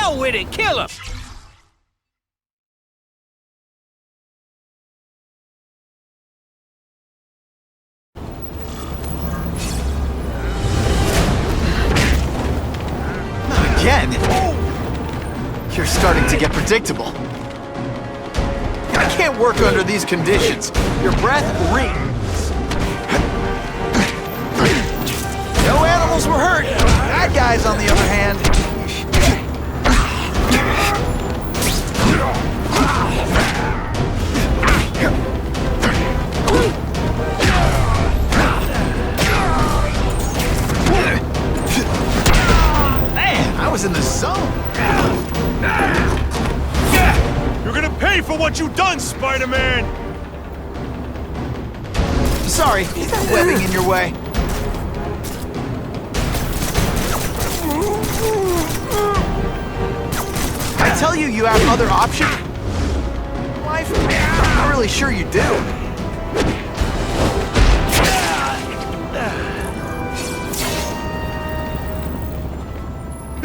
hell with it! Kill him! Again? You're starting to get predictable. I can't work under these conditions. Your breath reeks. No animals were hurt. Bad guys, on the other hand. Man, I was in the zone. You're gonna pay for what you've done, Spider-Man! Sorry, is that webbing in your way? I tell you, you have other options? Life? I'm not really sure you do.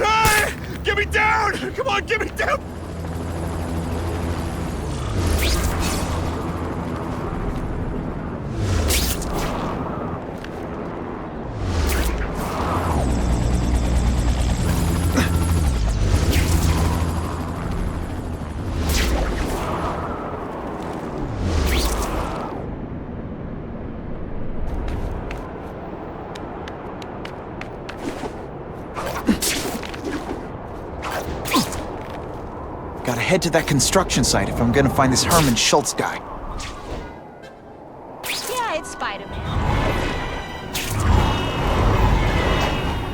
Ah! Get me down! Come on, get me down! Gotta head to that construction site if I'm gonna find this Herman Schultz guy. Yeah, it's Spider-Man.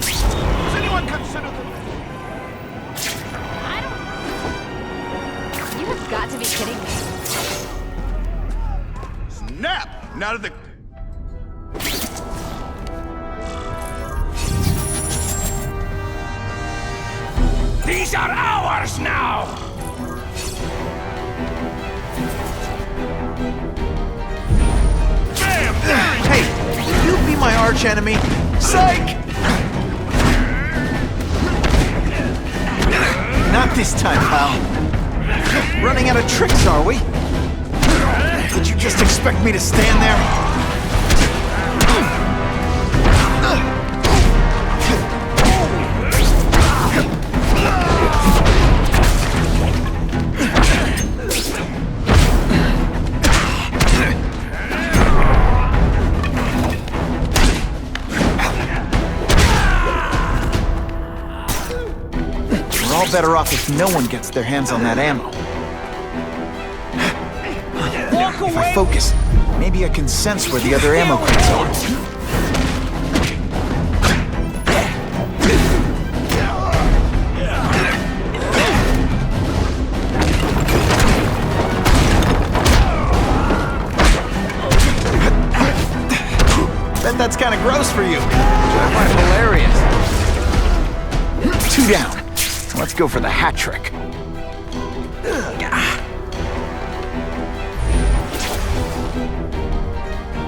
Does anyone consider the... I don't know. You have got to be kidding me. Snap! Now to the... These are ours now! Hey, will you be my arch enemy? Psych! Not this time, pal. Running out of tricks, are we? Did you just expect me to stand there? We're all better off if no one gets their hands on that ammo. If I focus, maybe I can sense where the other ammo crates are. Bet that's kind of gross for you, which I find hilarious. 2 down. Let's go for the hat trick.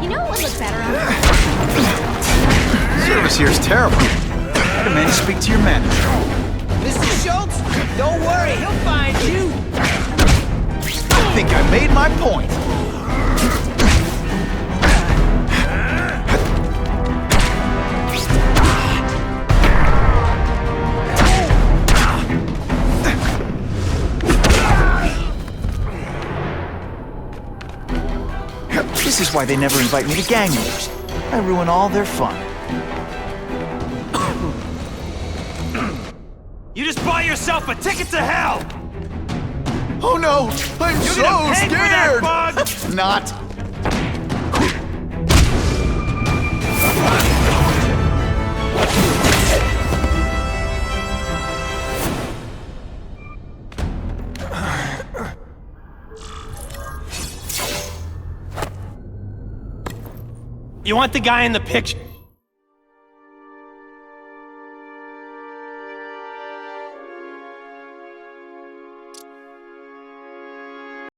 You know what would look better on Service here is terrible. I demand to speak to your manager. Mr. Schultz, don't worry, he'll find you. I think I made my point. This is why they never invite me to gang meetings. I ruin all their fun. You just bought yourself a ticket to hell! Oh no! I'm You're so gonna pay for scared! that, bug! Not. You want the guy in the picture?